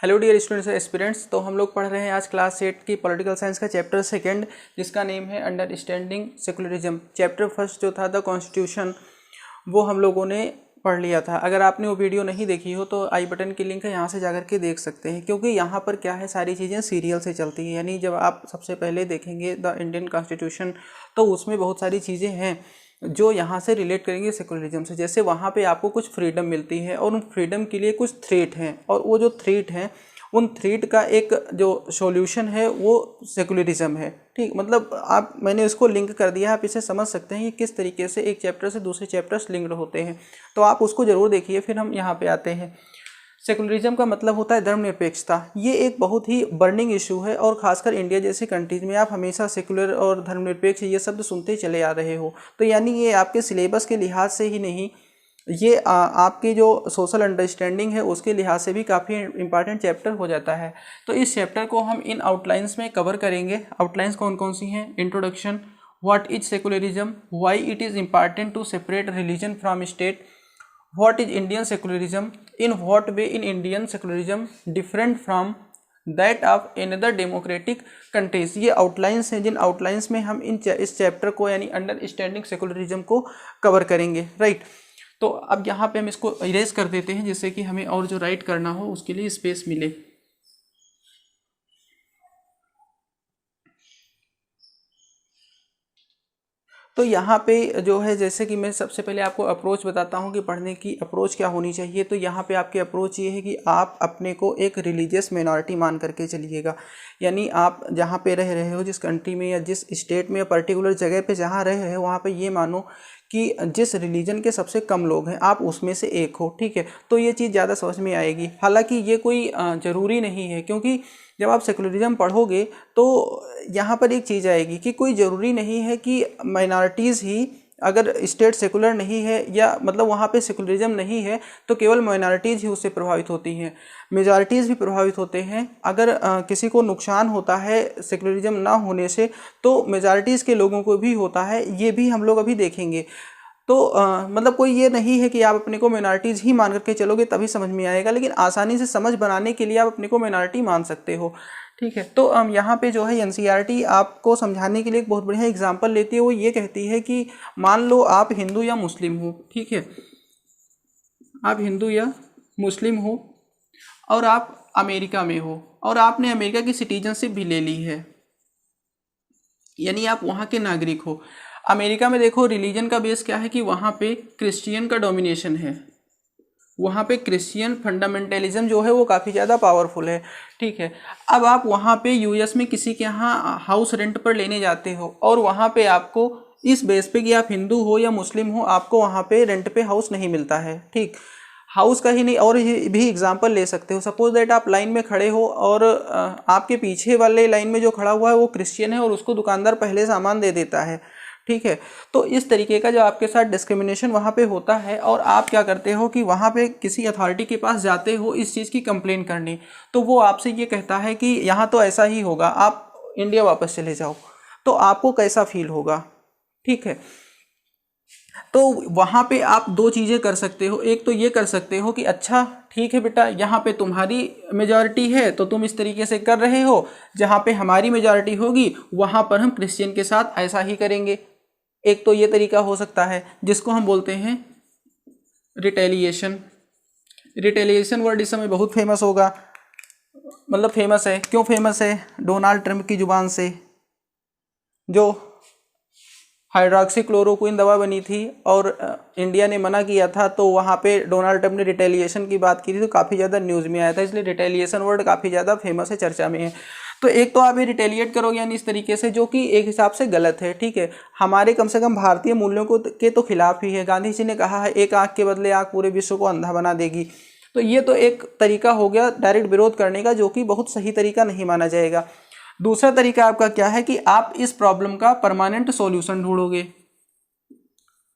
Hello dear students और aspirants. तो हम लोग पढ़ रहे हैं आज क्लास 8 की पॉलिटिकल साइंस का चैप्टर सेकंड, जिसका नेम है अंडरस्टैंडिंग सेकुलरिज्म। चैप्टर फर्स्ट जो था द कॉन्स्टिट्यूशन, वो हम लोगों ने पढ़ लिया था। अगर आपने वो वीडियो नहीं देखी हो तो आई बटन की लिंक है, यहाँ से जाकर के देख सकते हैं। क्योंकि यहाँ पर क्या है, सारी चीज़ें सीरियल से चलती हैं। यानी जब आप सबसे पहले देखेंगे द इंडियन कॉन्स्टिट्यूशन, तो उसमें बहुत सारी चीज़ें हैं जो यहाँ से रिलेट करेंगे सेकुलरिज्म से। जैसे वहाँ पे आपको कुछ फ्रीडम मिलती है और उन फ्रीडम के लिए कुछ थ्रेट हैं, और वो जो थ्रेट हैं उन थ्रेट का एक जो सॉल्यूशन है वो सेकुलरिज्म है। ठीक, मतलब मैंने इसको लिंक कर दिया, आप इसे समझ सकते हैं कि किस तरीके से एक चैप्टर से दूसरे चैप्टर्स लिंक्ड होते हैं। तो आप उसको ज़रूर देखिए। फिर हम यहाँ पे आते हैं। सेकुलरिज्म का मतलब होता है धर्मनिरपेक्षता। ये एक बहुत ही बर्निंग इशू है, और खासकर इंडिया जैसे कंट्रीज में आप हमेशा सेकुलर और धर्मनिरपेक्ष ये शब्द सुनते चले आ रहे हो। तो यानी ये आपके सिलेबस के लिहाज से ही नहीं, ये आपकी जो सोशल अंडरस्टैंडिंग है उसके लिहाज से भी काफ़ी इंपॉर्टेंट चैप्टर हो जाता है। तो इस चैप्टर को हम इन आउटलाइंस में कवर करेंगे। आउटलाइंस कौन कौन सी हैं? Introduction, what is secularism, why it is important to separate religion from state, what is Indian secularism, in what way in Indian secularism different from that of another democratic countries. ये outlines हैं, जिन outlines में हम इस chapter को यानी understanding secularism को cover करेंगे। राइट। तो अब यहाँ पे हम इसको इरेज कर देते हैं, जिससे कि हमें और जो राइट करना हो उसके लिए स्पेस मिले। तो यहाँ पे जो है, जैसे कि मैं सबसे पहले आपको अप्रोच बताता हूँ कि पढ़ने की अप्रोच क्या होनी चाहिए। तो यहाँ पे आपकी अप्रोच ये है कि आप अपने को एक रिलीजियस मिनॉरिटी मान करके चलिएगा। यानी आप जहाँ पे रह रहे हो, जिस कंट्री में या जिस स्टेट में या पर्टिकुलर जगह पे जहाँ रह रहे हो, वहाँ पे ये मानो कि जिस रिलीजन के सबसे कम लोग हैं आप उसमें से एक हो। ठीक है, तो ये चीज़ ज़्यादा समझ में आएगी। हालांकि ये कोई ज़रूरी नहीं है, क्योंकि जब आप सेकुलरिज्म पढ़ोगे तो यहाँ पर एक चीज़ आएगी कि कोई ज़रूरी नहीं है कि माइनॉरिटीज़ ही, अगर स्टेट सेकुलर नहीं है या मतलब वहाँ पे सेकुलरिज्म नहीं है तो केवल माइनॉरिटीज़ ही उससे प्रभावित होती हैं, मेजॉरिटीज़ भी प्रभावित होते हैं। अगर किसी को नुकसान होता है सेकुलरिज्म ना होने से तो मेजॉरिटीज़ के लोगों को भी होता है, ये भी हम लोग अभी देखेंगे। तो मतलब कोई ये नहीं है कि आप अपने को माइनॉरिटीज़ ही मान करके चलोगे तभी समझ में आएगा, लेकिन आसानी से समझ बनाने के लिए आप अपने को माइनॉरिटी मान सकते हो। ठीक है, तो यहाँ पे जो है एनसीईआरटी आपको समझाने के लिए एक बहुत बढ़िया एग्जांपल लेती है। वो ये कहती है कि मान लो आप हिंदू या मुस्लिम हो। ठीक है, आप हिंदू या मुस्लिम हो और आप अमेरिका में हो, और आपने अमेरिका की सिटीजनशिप भी ले ली है, यानी आप वहाँ के नागरिक हो। अमेरिका में देखो रिलीजन का बेस क्या है कि वहाँ पे क्रिश्चियन का डोमिनेशन है, वहाँ पे क्रिश्चियन फंडामेंटलिज्म जो है वो काफ़ी ज़्यादा पावरफुल है। ठीक है, अब आप वहाँ पे यूएस में किसी के यहाँ हाउस रेंट पर लेने जाते हो, और वहाँ पे आपको इस बेस पे कि आप हिंदू हो या मुस्लिम हो, आपको वहाँ पे रेंट पे हाउस नहीं मिलता है। ठीक, हाउस का ही नहीं, और भी एग्जांपल ले सकते हो। सपोज दैट आप लाइन में खड़े हो और आपके पीछे वाले लाइन में जो खड़ा हुआ है वो क्रिश्चियन है और उसको दुकानदार पहले सामान दे देता है। ठीक है, तो इस तरीके का जो आपके साथ डिस्क्रिमिनेशन वहाँ पे होता है, और आप क्या करते हो कि वहाँ पे किसी अथॉरिटी के पास जाते हो इस चीज़ की कंप्लेन करने, तो वो आपसे ये कहता है कि यहाँ तो ऐसा ही होगा, आप इंडिया वापस चले जाओ। तो आपको कैसा फील होगा? ठीक है, तो वहाँ पे आप दो चीज़ें कर सकते हो। एक तो ये कर सकते हो कि अच्छा ठीक है बेटा, यहाँ पे तुम्हारी मेजॉरिटी है तो तुम इस तरीके से कर रहे हो, जहाँ पे हमारी मेजॉरिटी होगी वहाँ पर हम क्रिश्चियन के साथ ऐसा ही करेंगे। एक तो ये तरीका हो सकता है, जिसको हम बोलते हैं रिटेलिएशन। रिटेलिएशन वर्ड इस समय बहुत फेमस होगा, मतलब फेमस है। क्यों फेमस है? डोनाल्ड ट्रंप की जुबान से जो हाइड्रोक्सीक्लोरोक्विन दवा बनी थी और इंडिया ने मना किया था, तो वहाँ पे डोनाल्ड ट्रंप ने रिटेलिएशन की बात की थी, तो काफ़ी ज़्यादा न्यूज़ में आया था। इसलिए रिटेलिएशन वर्ड काफ़ी ज़्यादा फेमस है, चर्चा में है। तो एक तो आप ये रिटेलिएट करोगे यानी इस तरीके से, जो कि एक हिसाब से गलत है। ठीक है, हमारे कम से कम भारतीय मूल्यों को के तो खिलाफ ही है। गांधी जी ने कहा है एक आँख के बदले आँख पूरे विश्व को अंधा बना देगी। तो ये तो एक तरीका हो गया डायरेक्ट विरोध करने का, जो कि बहुत सही तरीका नहीं माना जाएगा। दूसरा तरीका आपका क्या है कि आप इस प्रॉब्लम का परमानेंट सॉल्यूशन ढूंढोगे।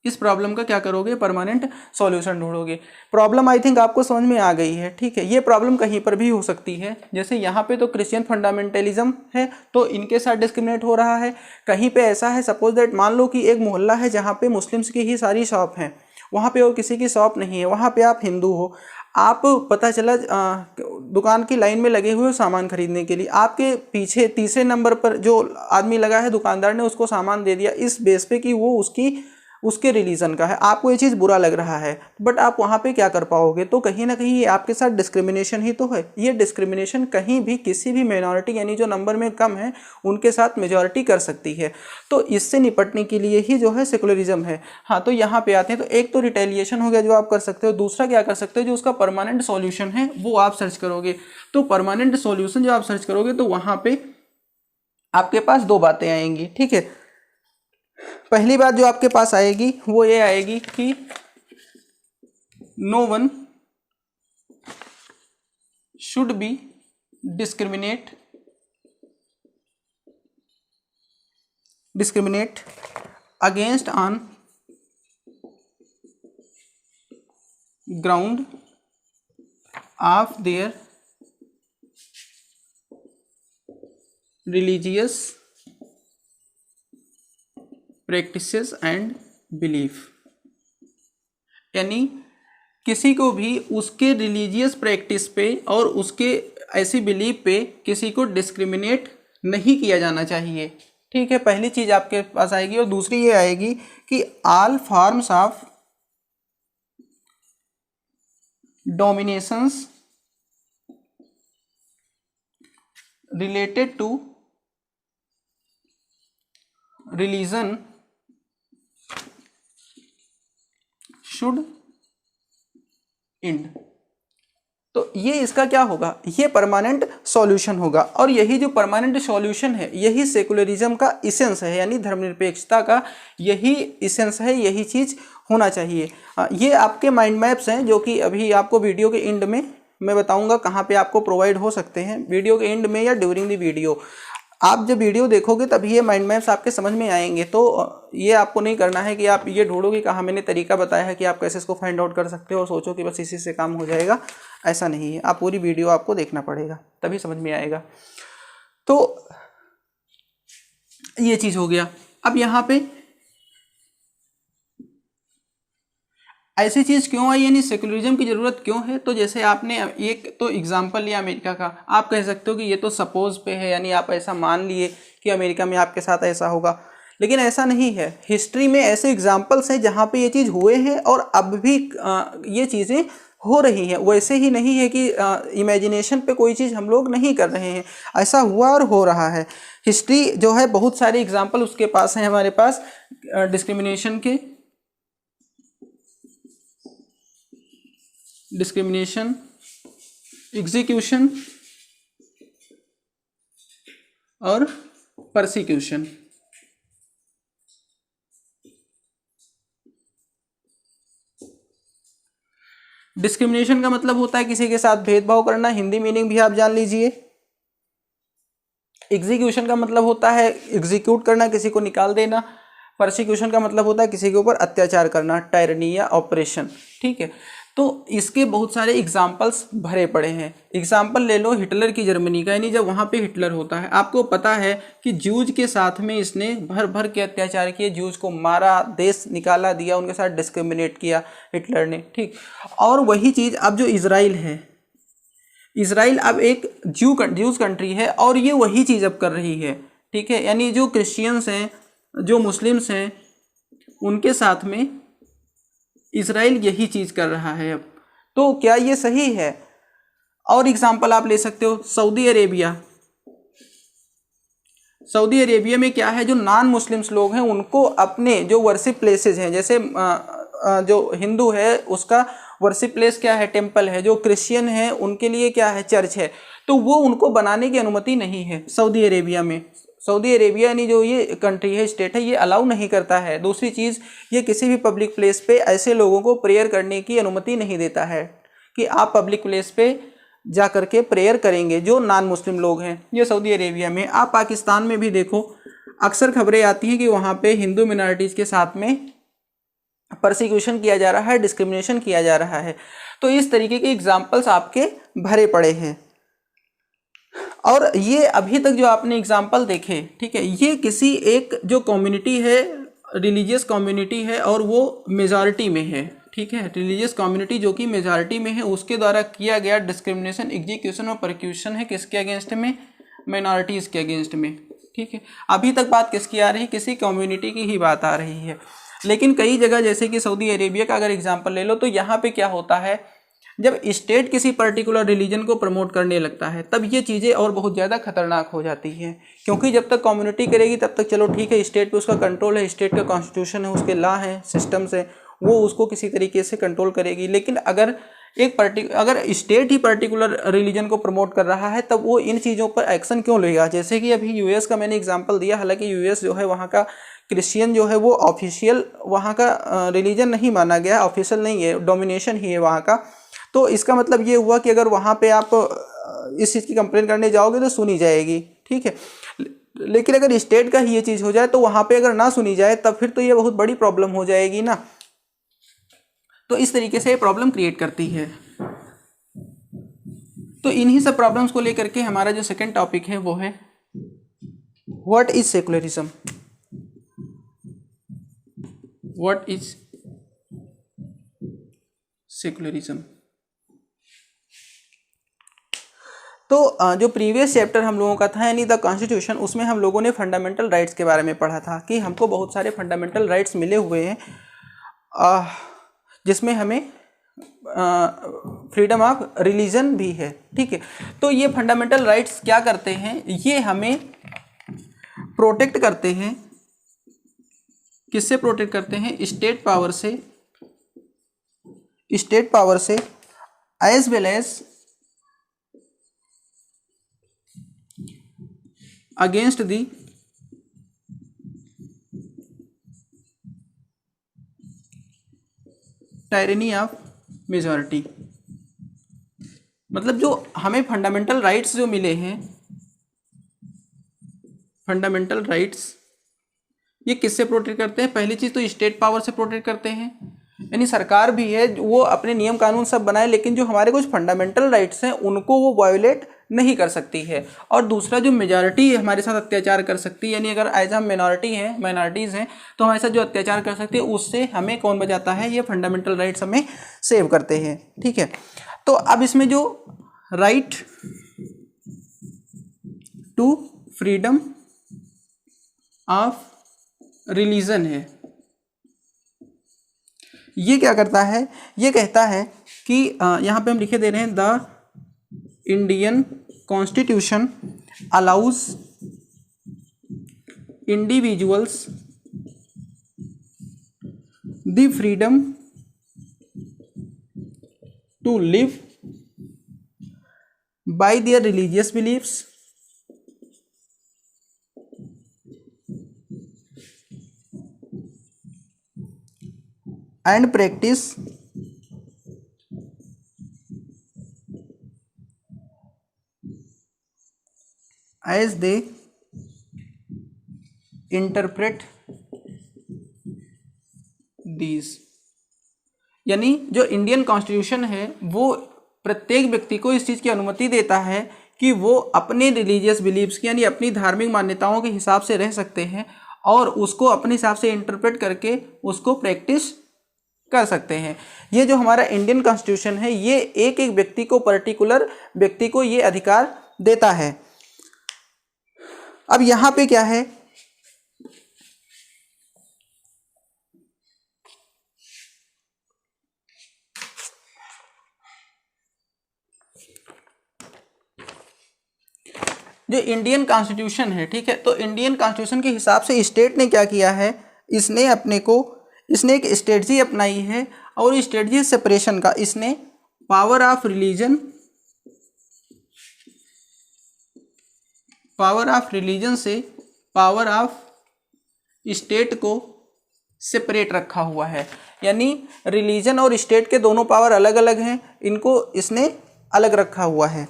इस प्रॉब्लम का क्या करोगे? परमानेंट सॉल्यूशन ढूंढोगे। प्रॉब्लम आई थिंक आपको समझ में आ गई है। ठीक है, ये प्रॉब्लम कहीं पर भी हो सकती है। जैसे यहाँ पे तो क्रिश्चियन फंडामेंटलिज्म है तो इनके साथ डिस्क्रिमिनेट हो रहा है। कहीं पे ऐसा है, सपोज दैट मान लो कि एक मोहल्ला है जहाँ पे मुस्लिम्स की ही सारी शॉप हैं, वहाँ पे और किसी की शॉप नहीं है, वहाँ पे आप हिंदू हो। आप पता चला दुकान की लाइन में लगे हुए हो सामान खरीदने के लिए, आपके पीछे तीसरे नंबर पर जो आदमी लगा है, दुकानदार ने उसको सामान दे दिया इस बेस पे कि वो उसके रिलीजन का है, आपको ये चीज़ बुरा लग रहा है, बट आप वहाँ पे क्या कर पाओगे? तो कहीं ना कहीं ये आपके साथ डिस्क्रिमिनेशन ही तो है। ये डिस्क्रिमिनेशन कहीं भी किसी भी माइनॉरिटी यानी जो नंबर में कम है उनके साथ मेजॉरिटी कर सकती है। तो इससे निपटने के लिए ही जो है सेकुलरिज्म है। हाँ, तो यहाँ पे आते हैं। तो एक तो रिटेलिएशन हो गया जो आप कर सकते हो, दूसरा क्या कर सकते हो, जो उसका परमानेंट सॉल्यूशन है वो आप सर्च करोगे। तो परमानेंट सॉल्यूशन जो आप सर्च करोगे तो वहाँ पे आपके पास दो बातें आएंगी, ठीक है। पहली बात जो आपके पास आएगी वो ये आएगी कि no one should be discriminate against on ground of their religious practices and belief. यानी किसी को भी उसके रिलीजियस प्रैक्टिस पे और उसके ऐसी बिलीफ पे किसी को डिस्क्रिमिनेट नहीं किया जाना चाहिए, ठीक है। पहली चीज आपके पास आएगी। और दूसरी ये आएगी कि all forms of dominations related to religion should end. तो ये इसका क्या होगा, ये परमानेंट सॉल्यूशन होगा। और यही जो परमानेंट सॉल्यूशन है यही सेकुलरिज्म का इसेंस है, यानी धर्मनिरपेक्षता का यही इसेंस है, यही चीज़ होना चाहिए। ये आपके माइंड मैप्स हैं जो कि अभी आपको वीडियो के एंड में मैं बताऊंगा कहाँ पे आपको प्रोवाइड हो सकते हैं, वीडियो के एंड में या ड्यूरिंग द वीडियो। आप जब वीडियो देखोगे तभी ये माइंड मैप्स आपके समझ में आएंगे। तो ये आपको नहीं करना है कि आप ये ढूंढोगे कहाँ मैंने तरीका बताया है कि आप कैसे इसको फाइंड आउट कर सकते हो और सोचो कि बस इसी से काम हो जाएगा, ऐसा नहीं है। आप पूरी वीडियो आपको देखना पड़ेगा तभी समझ में आएगा। तो ये चीज़ हो गया। अब यहाँ पे ऐसी चीज़ क्यों आई, यानी सेकुलरिज्म की ज़रूरत क्यों है? तो जैसे आपने एक तो एग्जांपल लिया अमेरिका का, आप कह सकते हो कि ये तो सपोज पे है, यानी आप ऐसा मान लिए कि अमेरिका में आपके साथ ऐसा होगा, लेकिन ऐसा नहीं है। हिस्ट्री में ऐसे एग्जांपल्स हैं जहाँ पे ये चीज़ हुए हैं और अब भी ये चीज़ें हो रही हैं। वैसे ही नहीं है कि इमेजिनेशन पे कोई चीज़ हम लोग नहीं कर रहे हैं, ऐसा हुआ और हो रहा है। हिस्ट्री जो है बहुत सारे एग्जाम्पल उसके पास हैं, हमारे पास डिस्क्रिमिनेशन, एग्जीक्यूशन और परसिक्यूशन। डिस्क्रिमिनेशन का मतलब होता है किसी के साथ भेदभाव करना, हिंदी मीनिंग भी आप जान लीजिए। एग्जीक्यूशन का मतलब होता है एग्जीक्यूट करना, किसी को निकाल देना। परसिक्यूशन का मतलब होता है किसी के ऊपर अत्याचार करना, टायरनी या ऑपरेशन, ठीक है। तो इसके बहुत सारे एग्जाम्पल्स भरे पड़े हैं। एग्जाम्पल ले लो हिटलर की जर्मनी का, यानी जब वहाँ पे हिटलर होता है, आपको पता है कि ज्यूज के साथ में इसने भर भर के अत्याचार किए, ज्यूज को मारा, देश निकाला दिया, उनके साथ डिस्क्रिमिनेट किया हिटलर ने, ठीक। और वही चीज़ अब जो इजराइल है, इजराइल अब एक ज्यूज कंट्री है और ये वही चीज़ अब कर रही है, ठीक है। यानी जो क्रिश्चियंस हैं, जो मुस्लिम्स हैं, उनके साथ में इजराइल यही चीज़ कर रहा है अब। तो क्या ये सही है? और एग्जांपल आप ले सकते हो सऊदी अरेबिया। सऊदी अरेबिया में क्या है, जो नॉन मुस्लिम्स लोग हैं उनको अपने जो वर्शिप प्लेसेस हैं, जैसे जो हिंदू है उसका वर्शिप प्लेस क्या है, टेम्पल है। जो क्रिश्चियन है उनके लिए क्या है, चर्च है। तो वो उनको बनाने की अनुमति नहीं है सऊदी अरेबिया में। सऊदी अरेबिया यानी जो ये कंट्री है, स्टेट है, ये अलाउ नहीं करता है। दूसरी चीज़, ये किसी भी पब्लिक प्लेस पे ऐसे लोगों को प्रेयर करने की अनुमति नहीं देता है कि आप पब्लिक प्लेस पे जा करके प्रेयर करेंगे जो नॉन मुस्लिम लोग हैं। ये सऊदी अरेबिया में। आप पाकिस्तान में भी देखो, अक्सर खबरें आती हैं कि वहाँ पे हिंदू मिनॉरिटीज़ के साथ में परसिक्यूशन किया जा रहा है, डिस्क्रिमिनेशन किया जा रहा है। तो इस तरीके के एग्जाम्पल्स आपके भरे पड़े हैं। और ये अभी तक जो आपने एग्जाम्पल देखे, ठीक है, ये किसी एक जो कम्युनिटी है, रिलीजियस कम्युनिटी है और वो मेजॉरिटी में है, ठीक है, रिलीजियस कम्युनिटी जो कि मेजॉरिटी में है उसके द्वारा किया गया डिस्क्रिमिनेशन, एग्जीक्यूशन और परक्यूशन है किसके अगेंस्ट में, माइनॉरिटीज़ के अगेंस्ट में। ठीक है, अभी तक बात किसकी आ रही है, किसी कम्युनिटी की ही बात आ रही है। लेकिन कई जगह जैसे कि सऊदी अरेबिया का अगर एग्जांपल ले लो तो यहाँ पे क्या होता है, जब स्टेट किसी पर्टिकुलर रिलीजन को प्रमोट करने लगता है तब ये चीज़ें और बहुत ज़्यादा खतरनाक हो जाती हैं, क्योंकि जब तक कम्युनिटी करेगी तब तक चलो ठीक है, स्टेट पे उसका कंट्रोल है, स्टेट का कॉन्स्टिट्यूशन है, उसके लॉ हैं, सिस्टम्स हैं, वो उसको किसी तरीके से कंट्रोल करेगी। लेकिन अगर अगर स्टेट ही पर्टिकुलर रिलीजन को प्रमोट कर रहा है तब वो इन चीज़ों पर एक्शन क्यों लेगा। जैसे कि अभी यूएस का मैंने एग्जांपल दिया, हालांकि यूएस जो है वहाँ का क्रिश्चियन जो है वो ऑफिशियल वहाँ का रिलीजन नहीं माना गया, ऑफिशियल नहीं है, डोमिनेशन ही है वहाँ का। तो इसका मतलब ये हुआ कि अगर वहाँ पे आप इस चीज़ की कंप्लेन करने जाओगे तो सुनी जाएगी। ठीक है, लेकिन अगर स्टेट का ही ये चीज़ हो जाए तो वहाँ पे अगर ना सुनी जाए तब फिर तो ये बहुत बड़ी प्रॉब्लम हो जाएगी ना। तो इस तरीके से ये प्रॉब्लम क्रिएट करती है। तो इन्हीं सब प्रॉब्लम्स को लेकर के हमारा जो सेकंड टॉपिक है वो है what is secularism. What is secularism. तो जो प्रीवियस चैप्टर हम लोगों का था यानी द कॉन्स्टिट्यूशन, उसमें हम लोगों ने फंडामेंटल राइट्स के बारे में पढ़ा था कि हमको बहुत सारे फंडामेंटल राइट्स मिले हुए हैं, जिसमें हमें फ्रीडम ऑफ रिलीजन भी है। ठीक है, तो ये फंडामेंटल राइट्स क्या करते हैं, ये हमें प्रोटेक्ट करते हैं, किससे प्रोटेक्ट करते हैं, स्टेट पावर से, स्टेट पावर से as well as against the tyranny of majority. मतलब जो हमें फंडामेंटल राइट्स जो मिले हैं, फंडामेंटल राइट्स ये किससे प्रोटेक्ट करते हैं, पहली चीज तो स्टेट पावर से प्रोटेक्ट करते हैं, यानी सरकार भी है वो अपने नियम कानून सब बनाए लेकिन जो हमारे कुछ फंडामेंटल राइट्स हैं उनको वो वायोलेट नहीं कर सकती है। और दूसरा जो मेजॉरिटी हमारे साथ अत्याचार कर सकती है, यानी अगर एज हम माइनॉरिटीज़ हैं तो हमारे साथ जो अत्याचार कर सकती है उससे हमें कौन बचाता है, ये फंडामेंटल राइट्स हमें सेव करते हैं। ठीक है, तो अब इसमें जो right to freedom of religion है, ये क्या करता है, ये कहता है कि यहाँ पे हम लिखे दे रहे हैं the Indian constitution allows individuals the freedom to live by their religious beliefs and practice as they interpret these। यानी जो इंडियन कॉन्स्टिट्यूशन है वो प्रत्येक व्यक्ति को इस चीज़ की अनुमति देता है कि वो अपने रिलीजियस बिलीव्स की यानी अपनी धार्मिक मान्यताओं के हिसाब से रह सकते हैं और उसको अपने हिसाब से इंटरप्रेट करके उसको प्रैक्टिस कर सकते हैं। ये जो हमारा इंडियन कॉन्स्टिट्यूशन है ये एक एक व्यक्ति को, पर्टिकुलर व्यक्ति को ये अधिकार देता है। अब यहां पे क्या है, जो इंडियन कॉन्स्टिट्यूशन है, ठीक है, तो इंडियन कॉन्स्टिट्यूशन के हिसाब से स्टेट ने क्या किया है, इसने एक स्ट्रेटजी अपनाई है और स्ट्रेटजी सेपरेशन का, इसने पावर ऑफ रिलीजन से पावर ऑफ स्टेट को सेपरेट रखा हुआ है। यानी रिलीजन और स्टेट के दोनों पावर अलग अलग हैं, इनको इसने अलग रखा हुआ है।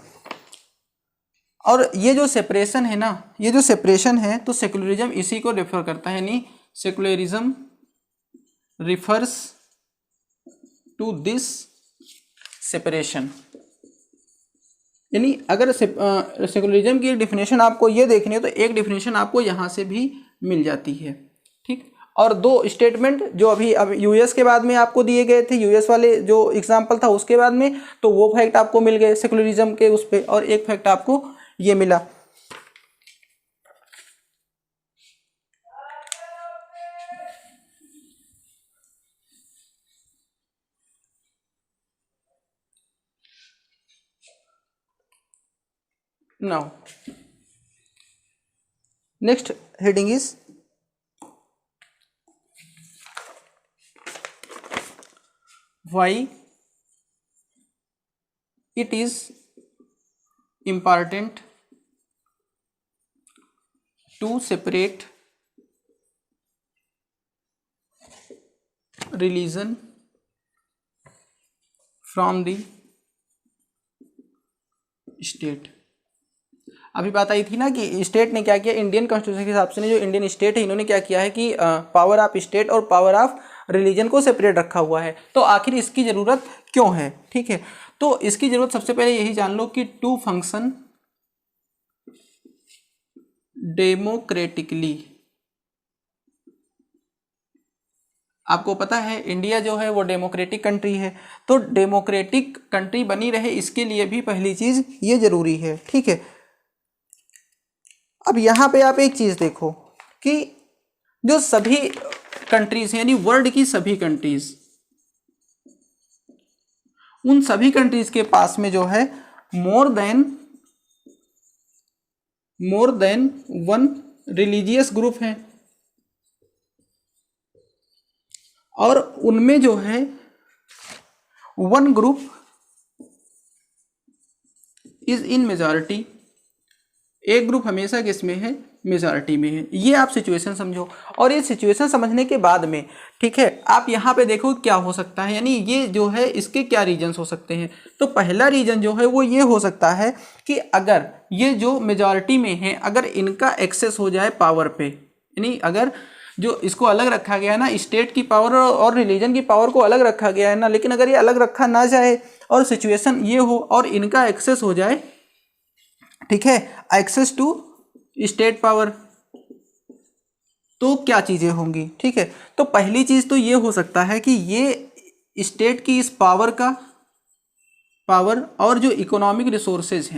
और ये जो सेपरेशन है ना, ये जो सेपरेशन है तो सेकुलरिज्म इसी को रेफर करता है, यानी secularism refers to this separation. यानी अगर सेकुलरिज्म की एक डिफिनेशन आपको ये देखनी है तो एक डिफिनेशन आपको यहाँ से भी मिल जाती है। ठीक, और 2 स्टेटमेंट जो अब यूएस के बाद में आपको दिए गए थे, यूएस वाले जो एग्जाम्पल था उसके बाद में, तो वो फैक्ट आपको मिल गए सेकुलरिज्म के उस पे, और एक फैक्ट आपको ये मिला। Now next heading is why it is important to separate religion from the state। अभी बात आई थी ना कि स्टेट ने क्या किया, इंडियन कॉन्स्टिट्यूशन के हिसाब से जो इंडियन स्टेट है इन्होंने क्या किया है कि पावर ऑफ स्टेट और पावर ऑफ रिलीजन को सेपरेट रखा हुआ है। तो आखिर इसकी ज़रूरत क्यों है, ठीक है। तो इसकी ज़रूरत सबसे पहले यही जान लो कि टू फंक्शन डेमोक्रेटिकली। आपको पता है इंडिया जो है वो डेमोक्रेटिक कंट्री है, तो डेमोक्रेटिक कंट्री बनी रहे इसके लिए भी पहली चीज़ ये ज़रूरी है, ठीक है। अब यहाँ पे आप एक चीज़ देखो कि जो सभी कंट्रीज यानी वर्ल्ड की सभी कंट्रीज, उन सभी कंट्रीज के पास में जो है more than one religious group है, और उनमें जो है one group is in majority, एक ग्रुप हमेशा किसमें है, मेजॉरिटी में है। ये आप सिचुएशन समझो, और ये सिचुएशन समझने के बाद में, ठीक है, आप यहाँ पे देखो क्या हो सकता है, यानी ये जो है इसके क्या रीजन्स हो सकते हैं। तो पहला रीजन जो है वो ये हो सकता है कि अगर ये जो मेजॉरिटी में है अगर इनका एक्सेस हो जाए पावर पे, यानी अगर जो इसको अलग रखा गया है ना, स्टेट की पावर और रिलीजन की पावर को अलग रखा गया है ना, लेकिन अगर ये अलग रखा ना जाए और सिचुएशन ये हो और इनका एक्सेस हो जाए, ठीक है, एक्सेस टू स्टेट पावर, तो क्या चीज़ें होंगी, ठीक है। तो पहली चीज़ तो ये हो सकता है कि ये स्टेट की इस पावर और जो इकोनॉमिक रिसोर्सेज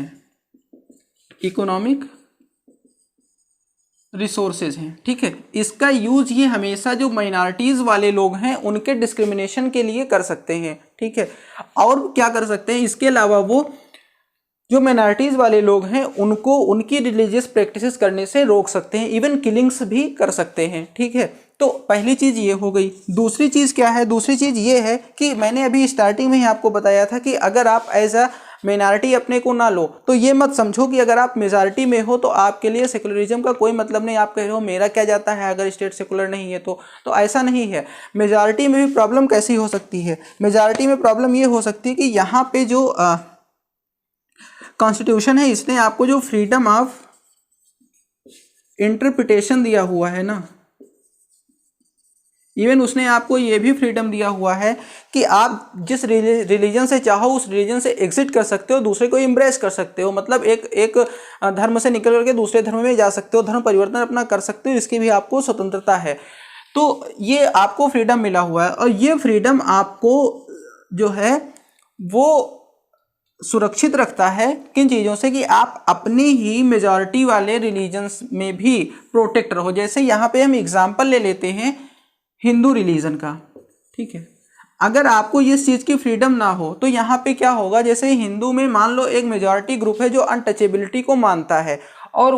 हैं, ठीक है, इसका यूज ये हमेशा जो माइनॉरिटीज़ वाले लोग हैं उनके डिस्क्रिमिनेशन के लिए कर सकते हैं, ठीक है। और क्या कर सकते हैं, इसके अलावा वो जो माइनॉरिटीज़ वाले लोग हैं उनको उनकी रिलीजियस प्रैक्टिसेस करने से रोक सकते हैं, इवन किलिंग्स भी कर सकते हैं, ठीक है। तो पहली चीज़ ये हो गई। दूसरी चीज़ क्या है, दूसरी चीज़ ये है कि मैंने अभी स्टार्टिंग में ही आपको बताया था कि अगर आप एज अ माइनॉरिटी अपने को ना लो तो ये मत समझो कि अगर आप मेजॉरिटी में हो तो आपके लिए सेकुलरिज्म का कोई मतलब नहीं। आप कह रहे हो मेरा क्या जाता है अगर स्टेट सेकुलर नहीं है तो ऐसा नहीं है। मेजॉरिटी में भी प्रॉब्लम कैसी हो सकती है, मेजॉरिटी में प्रॉब्लम ये हो सकती है कि यहाँ पे जो कॉन्स्टिट्यूशन है इसने आपको जो फ्रीडम ऑफ इंटरप्रिटेशन दिया हुआ है ना, इवन उसने आपको ये भी फ्रीडम दिया हुआ है कि आप जिस रिलीजन से चाहो उस रिलीजन से एग्जिट कर सकते हो, दूसरे को इम्ब्रेस कर सकते हो, मतलब एक धर्म से निकल करके दूसरे धर्म में जा सकते हो, धर्म परिवर्तन अपना कर सकते हो, इसकी भी आपको स्वतंत्रता है। तो ये आपको फ्रीडम मिला हुआ है और ये फ्रीडम आपको जो है वो सुरक्षित रखता है किन चीज़ों से कि आप अपनी ही मेजॉरिटी वाले रिलीजन्स में भी प्रोटेक्ट रहो। जैसे यहाँ पे हम एग्जांपल ले लेते हैं हिंदू रिलीजन का, ठीक है। अगर आपको इस चीज़ की फ्रीडम ना हो तो यहाँ पे क्या होगा, जैसे हिंदू में मान लो एक मेजॉरिटी ग्रुप है जो अनटचेबिलिटी को मानता है और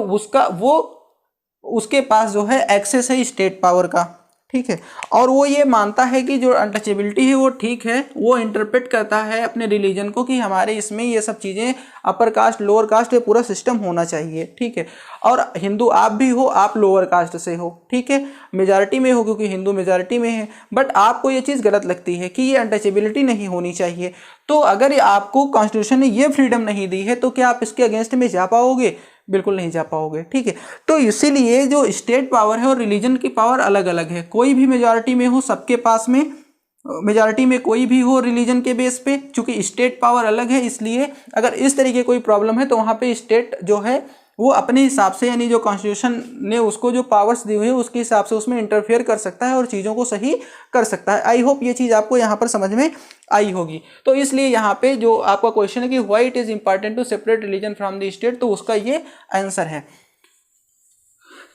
उसके पास जो है एक्सेस है स्टेट पावर का, ठीक है, और वो ये मानता है कि जो अनटचेबिलिटी है वो ठीक है, वो इंटरप्रेट करता है अपने रिलीजन को कि हमारे इसमें ये सब चीज़ें अपर कास्ट लोअर कास्ट ये पूरा सिस्टम होना चाहिए, ठीक है। और हिंदू आप भी हो, आप लोअर कास्ट से हो, ठीक है, मेजॉरिटी में हो क्योंकि हिंदू मेजॉरिटी में है, बट आपको ये चीज़ गलत लगती है कि ये अनटचेबिलिटी नहीं होनी चाहिए। तो अगर आपको कॉन्स्टिट्यूशन ने ये फ्रीडम नहीं दी है तो क्या आप इसके अगेंस्ट में जा पाओगे? बिल्कुल नहीं जा पाओगे, ठीक है। तो इसीलिए जो स्टेट पावर है और रिलीजन की पावर अलग अलग है। कोई भी मेजॉरिटी में हो, सबके पास में मेजॉरिटी में कोई भी हो रिलीजन के बेस पे, चूंकि स्टेट पावर अलग है इसलिए अगर इस तरीके कोई प्रॉब्लम है तो वहाँ पे स्टेट जो है वो अपने हिसाब से, यानी जो कॉन्स्टिट्यूशन ने उसको जो पावर्स दी हुई है उसके हिसाब से उसमें इंटरफेयर कर सकता है और चीज़ों को सही कर सकता है। आई होप ये चीज़ आपको यहाँ पर समझ में आई होगी। तो इसलिए यहाँ पे जो आपका क्वेश्चन है कि why it is important to separate religion from the state, तो उसका ये आंसर है।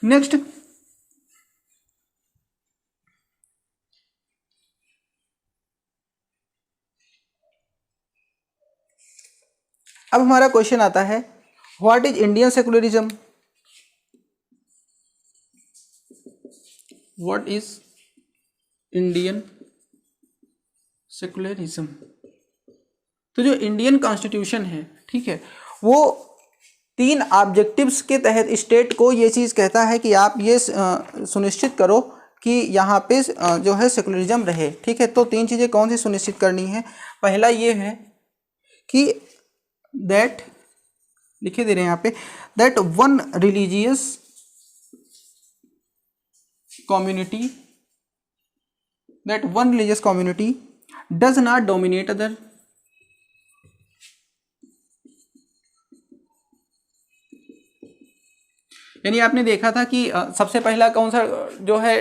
नेक्स्ट, अब हमारा क्वेश्चन आता है what is Indian secularism. What is Indian secularism. तो जो इंडियन कॉन्स्टिट्यूशन है, ठीक है, वो 3 ऑब्जेक्टिव्स के तहत स्टेट को ये चीज़ कहता है कि आप ये सुनिश्चित करो कि यहाँ पे जो है सेकुलरिज्म रहे, ठीक है। तो 3 चीज़ें कौन सी सुनिश्चित करनी है। पहला ये है कि दैट, लिखे दे रहे हैं यहाँ पे, that one religious community, does not dominate other, यानी आपने देखा था कि सबसे पहला कौन सा जो है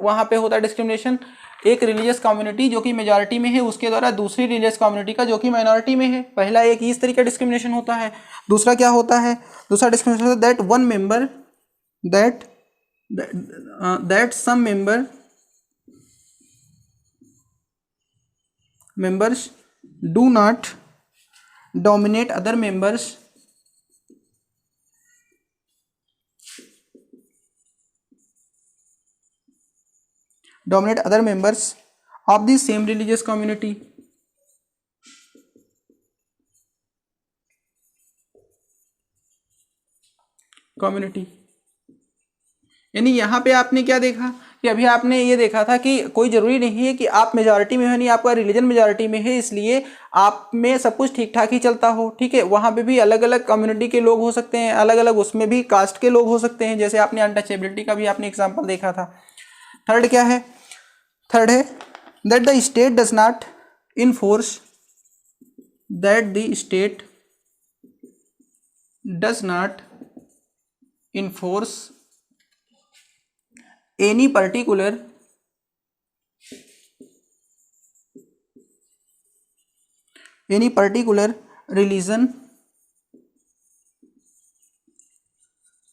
वहाँ पे होता है डिस्क्रिमिनेशन, एक रिलीजियस कम्युनिटी जो कि मेजॉरिटी में है उसके द्वारा दूसरी रिलीजियस कम्युनिटी का जो कि माइनॉरिटी में है। पहला एक इस तरीके का डिस्क्रिमिनेशन होता है। दूसरा क्या होता है, दूसरा डिस्क्रिमिनेशन होता है that one member, that some members do not dominate other members of the same religious community। यानी यहाँ पे आपने क्या देखा कि अभी आपने ये देखा था कि कोई ज़रूरी नहीं है कि आप मेजॉरिटी में हो, नहीं आपका रिलीजन मेजॉरिटी में है इसलिए आप में सब कुछ ठीक ठाक ही चलता हो, ठीक है। वहाँ पे भी अलग अलग कम्युनिटी के लोग हो सकते हैं, अलग अलग उसमें भी कास्ट के लोग हो सकते हैं, जैसे आपने अनटचेबिलिटी का भी आपने एग्जाम्पल देखा था। थर्ड क्या है, थर्ड है that the state does not enforce, any particular religion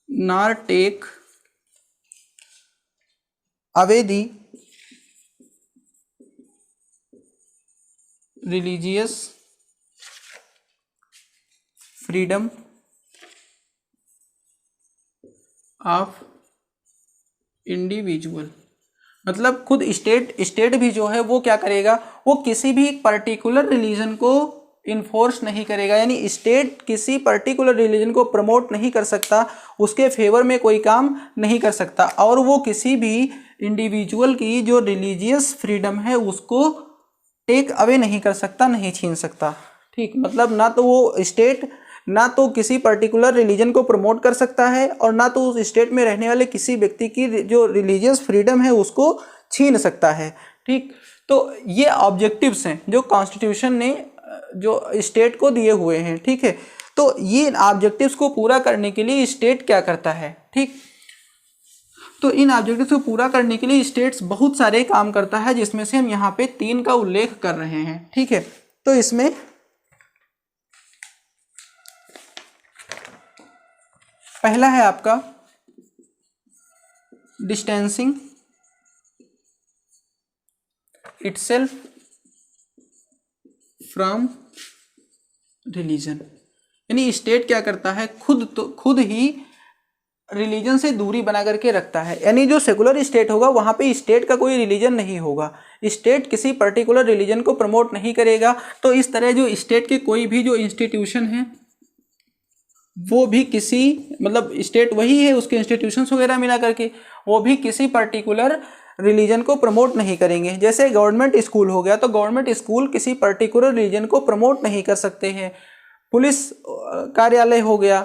nor take away the religious freedom of individual. मतलब खुद स्टेट भी जो है वो क्या करेगा, वो किसी भी पर्टिकुलर रिलीजन को इन्फोर्स नहीं करेगा, यानी स्टेट किसी पर्टिकुलर रिलीजन को प्रमोट नहीं कर सकता, उसके फेवर में कोई काम नहीं कर सकता, और वो किसी भी इंडिविजुअल की जो रिलीजियस फ्रीडम है उसको टेक अवे नहीं कर सकता, नहीं छीन सकता, ठीक। मतलब ना तो वो स्टेट ना तो किसी पर्टिकुलर रिलीजन को प्रमोट कर सकता है और ना तो उस स्टेट में रहने वाले किसी व्यक्ति की जो रिलीजियस फ्रीडम है उसको छीन सकता है, ठीक। तो ये ऑब्जेक्टिव्स हैं जो कॉन्स्टिट्यूशन ने जो स्टेट को दिए हुए हैं, ठीक है। तो ये ऑब्जेक्टिव्स को पूरा करने के लिए स्टेट क्या करता है, ठीक। तो इन ऑब्जेक्टिव्स को पूरा करने के लिए स्टेट्स बहुत सारे काम करता है, जिसमें से हम यहाँ पे 3 का उल्लेख कर रहे हैं, ठीक है। तो इसमें पहला है आपका डिस्टेंसिंग इटसेल्फ फ्रॉम रिलीजन, यानी स्टेट क्या करता है, खुद ही रिलीजन से दूरी बना करके रखता है। यानी जो सेकुलर स्टेट होगा वहाँ पे स्टेट का कोई रिलीजन नहीं होगा, स्टेट किसी पर्टिकुलर रिलीजन को प्रमोट नहीं करेगा। तो इस तरह जो स्टेट के कोई भी जो इंस्टीट्यूशन है वो भी किसी, मतलब स्टेट वही है, उसके इंस्टीट्यूशंस वगैरह मिला करके वो भी किसी पर्टिकुलर रिलीजन को प्रमोट नहीं करेंगे। जैसे गवर्नमेंट स्कूल हो गया, तो गवर्नमेंट स्कूल किसी पर्टिकुलर रिलीजन को प्रमोट नहीं कर सकते हैं। पुलिस कार्यालय हो गया,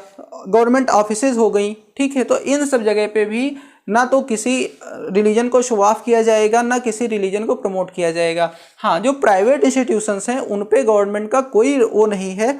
गवर्नमेंट ऑफिसेज हो गई, ठीक है। तो इन सब जगह पे भी ना तो किसी रिलीजन को शो ऑफ किया जाएगा, ना किसी रिलीजन को प्रमोट किया जाएगा। हाँ, जो प्राइवेट इंस्टीट्यूशंस हैं उन पे गवर्नमेंट का कोई वो नहीं है,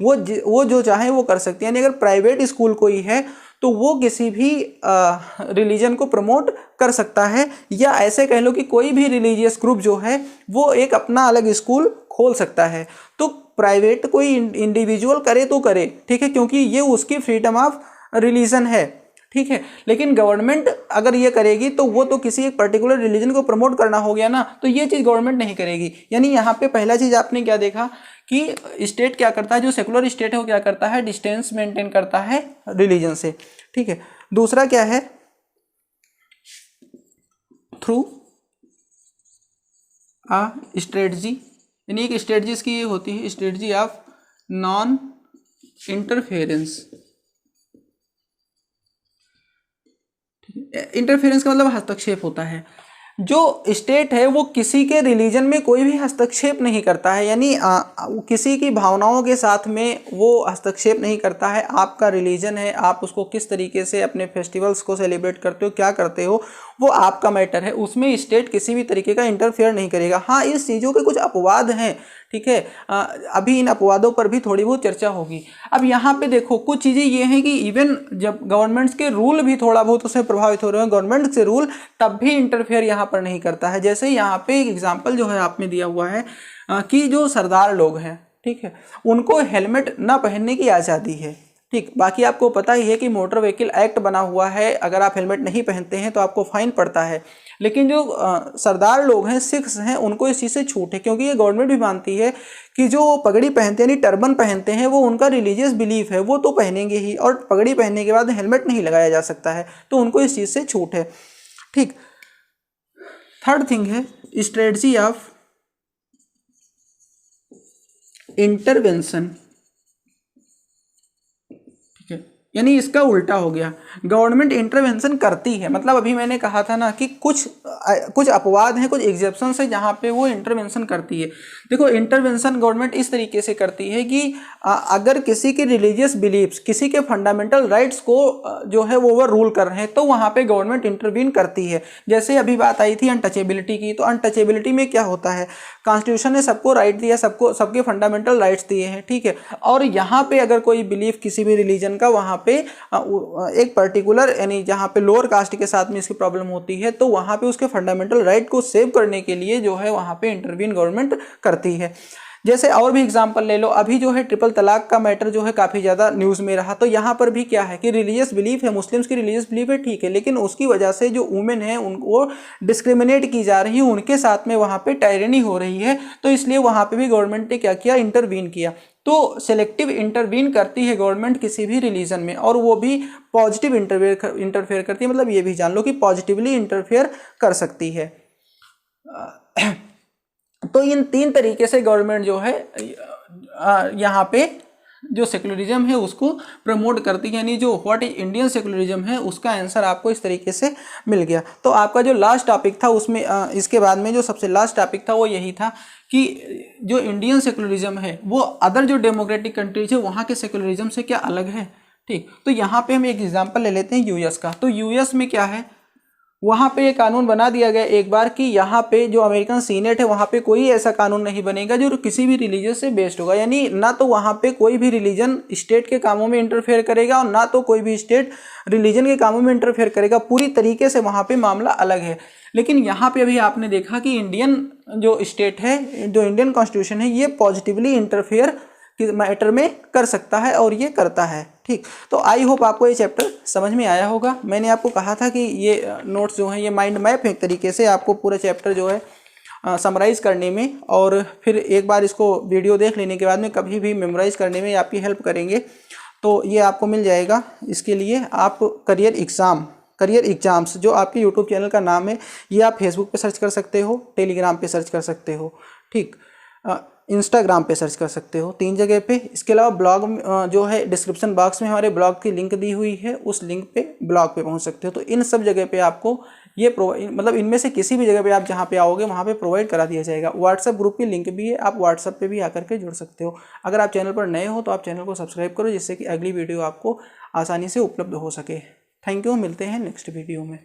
वो जो चाहे वो कर सकते हैं। यानी अगर प्राइवेट स्कूल कोई है तो वो किसी भी रिलीजन को प्रमोट कर सकता है, या ऐसे कह लो कि कोई भी रिलीजियस ग्रुप जो है वो एक अपना अलग स्कूल खोल सकता है। तो प्राइवेट कोई इंडिविजुअल करे तो करे, ठीक है, क्योंकि ये उसकी फ्रीडम ऑफ रिलीजन है, ठीक है। लेकिन गवर्नमेंट अगर ये करेगी तो वो तो किसी एक पर्टिकुलर रिलीजन को प्रमोट करना हो गया ना, तो ये चीज़ गवर्नमेंट नहीं करेगी। यानी यहाँ पे पहला चीज़ आपने क्या देखा कि स्टेट क्या करता है, जो सेकुलर स्टेट है वो क्या करता है, डिस्टेंस मेंटेन करता है रिलीजन से, ठीक है। दूसरा क्या है, थ्रू अ स्ट्रेटजी, यानी एक स्ट्रेटजी इसकी ये होती है, strategy of non interference. Interference का मतलब हस्तक्षेप होता है। जो स्टेट है वो किसी के रिलीजन में कोई भी हस्तक्षेप नहीं करता है, यानी किसी की भावनाओं के साथ में वो हस्तक्षेप नहीं करता है। आपका रिलीजन है, आप उसको किस तरीके से अपने फेस्टिवल्स को सेलिब्रेट करते हो, क्या करते हो, वो आपका मैटर है, उसमें स्टेट किसी भी तरीके का इंटरफेयर नहीं करेगा। हाँ, इस चीज़ों के कुछ अपवाद हैं, ठीक है, अभी इन अपवादों पर भी थोड़ी बहुत चर्चा होगी। अब यहाँ पे देखो कुछ चीज़ें ये हैं कि इवन जब गवर्नमेंट्स के रूल भी थोड़ा बहुत उससे प्रभावित हो रहे हैं, गवर्नमेंट से रूल, तब भी इंटरफेयर यहाँ पर नहीं करता है। जैसे यहाँ पे एक एग्जाम्पल जो है आप में दिया हुआ है कि जो सरदार लोग हैं, ठीक है, उनको हेलमेट ना पहनने की आज़ादी है, ठीक। बाकी आपको पता ही है कि मोटर व्हीकल एक्ट बना हुआ है, अगर आप हेलमेट नहीं पहनते हैं तो आपको फाइन पड़ता है। लेकिन जो सरदार लोग हैं, सिख्स हैं, उनको इस चीज़ से छूट है, क्योंकि ये गवर्नमेंट भी मानती है कि जो पगड़ी पहनते हैं, यानी टर्बन पहनते हैं, वो उनका रिलीजियस बिलीफ है, वो तो पहनेंगे ही, और पगड़ी पहनने के बाद हेलमेट नहीं लगाया जा सकता है, तो उनको इस चीज़ से छूट है, ठीक। थर्ड थिंग है स्ट्रेटजी ऑफ इंटरवेंशन, यानी इसका उल्टा हो गया, गवर्नमेंट इंटरवेंशन करती है। मतलब अभी मैंने कहा था ना कि कुछ अपवाद हैं, कुछ एग्जेप्शन है जहाँ पे वो इंटरवेंशन करती है। देखो, इंटरवेंशन गवर्नमेंट इस तरीके से करती है कि अगर किसी के रिलीजियस बिलीव्स, किसी के फंडामेंटल राइट्स को जो है वो ओवर रूल कर रहे हैं, तो वहाँ पे गवर्नमेंट इंटरवीन करती है। जैसे अभी बात आई थी अनटचेबिलिटी की, तो अनटचेबिलिटी में क्या होता है, कॉन्स्टिट्यूशन ने सबको राइट दिया, सबके फंडामेंटल राइट्स दिए हैं, ठीक है। और यहाँ पे अगर कोई बिलीफ किसी भी रिलीजन का, वहाँ पे एक पर्टिकुलर, यानी जहाँ पे लोअर कास्ट के साथ में इसकी प्रॉब्लम होती है, तो वहाँ पे उसके फंडामेंटल राइट को सेव करने के लिए जो है वहाँ पे इंटरवीन गवर्नमेंट करती है। जैसे और भी एग्जांपल ले लो, अभी जो है ट्रिपल तलाक का मैटर जो है काफ़ी ज़्यादा न्यूज़ में रहा, तो यहाँ पर भी क्या है कि रिलीजियस बिलीफ है, मुस्लिम्स की रिलीजियस बिलीफ है, ठीक है, लेकिन उसकी वजह से जो वुमेन है उनको डिस्क्रिमिनेट की जा रही है, उनके साथ में वहाँ पे टायरनी हो रही है, तो इसलिए वहाँ पे भी गवर्नमेंट ने क्या किया, इंटरवीन किया। तो सेलेक्टिव इंटरवीन करती है गवर्नमेंट किसी भी रिलीजन में, और वो भी पॉजिटिव इंटरफेयर करती है। मतलब ये भी जान लो कि पॉजिटिवली इंटरफेयर कर सकती है। तो इन तीन तरीके से गवर्नमेंट जो है यहाँ पे जो सेकुलरिज्म है उसको प्रमोट करती है, यानी जो व्हाट इज इंडियन सेकुलरिज्म है उसका आंसर आपको इस तरीके से मिल गया। तो आपका जो लास्ट टॉपिक था उसमें इसके बाद में जो सबसे लास्ट टॉपिक था वो यही था कि जो इंडियन सेकुलरिज्म है वो अदर जो डेमोक्रेटिक कंट्रीज है वहाँ के सेकुलरिज्म से क्या अलग है, ठीक। तो यहाँ पे हम एक एग्जाम्पल ले लेते हैं यूएस का। तो यूएस में क्या है, वहाँ पे ये कानून बना दिया गया एक बार कि यहाँ पे जो अमेरिकन सीनेट है वहाँ पे कोई ऐसा कानून नहीं बनेगा जो किसी भी रिलीजन से बेस्ड होगा, यानी ना तो वहाँ पे कोई भी रिलीजन स्टेट के कामों में इंटरफेयर करेगा और ना तो कोई भी स्टेट रिलीजन के कामों में इंटरफेयर करेगा। पूरी तरीके से वहाँ पे मामला अलग है। लेकिन यहाँ पे अभी आपने देखा कि इंडियन जो स्टेट है, जो इंडियन कॉन्स्टिट्यूशन है, ये पॉजिटिवली इंटरफेयर मैटर में कर सकता है और ये करता है, ठीक। तो आई होप आपको ये चैप्टर समझ में आया होगा। मैंने आपको कहा था कि ये नोट्स जो हैं ये माइंड मैप है एक तरीके से आपको पूरा चैप्टर जो है समराइज़ करने में, और फिर एक बार इसको वीडियो देख लेने के बाद में कभी भी मेमोराइज़ करने में आपकी हेल्प करेंगे। तो ये आपको मिल जाएगा। इसके लिए आप करियर एग्ज़ाम्स जो आपके यूट्यूब चैनल का नाम है, ये आप फेसबुक पे सर्च कर सकते हो, टेलीग्राम पे सर्च कर सकते हो, ठीक, इंस्टाग्राम पे सर्च कर सकते हो, 3 जगह पे। इसके अलावा ब्लॉग जो है डिस्क्रिप्शन बॉक्स में हमारे ब्लॉग की लिंक दी हुई है, उस लिंक पे ब्लॉग पे पहुंच सकते हो। तो इन सब जगह पे आपको ये मतलब इनमें से किसी भी जगह पे आप जहाँ पे आओगे वहाँ पे प्रोवाइड करा दिया जाएगा। व्हाट्सअप ग्रुप की लिंक भी है, आप व्हाट्सअप पे भी आकर के जुड़ सकते हो। अगर आप चैनल पर नए हो तो आप चैनल को सब्सक्राइब करो, जिससे कि अगली वीडियो आपको आसानी से उपलब्ध हो सके। थैंक यू, मिलते हैं नेक्स्ट वीडियो में।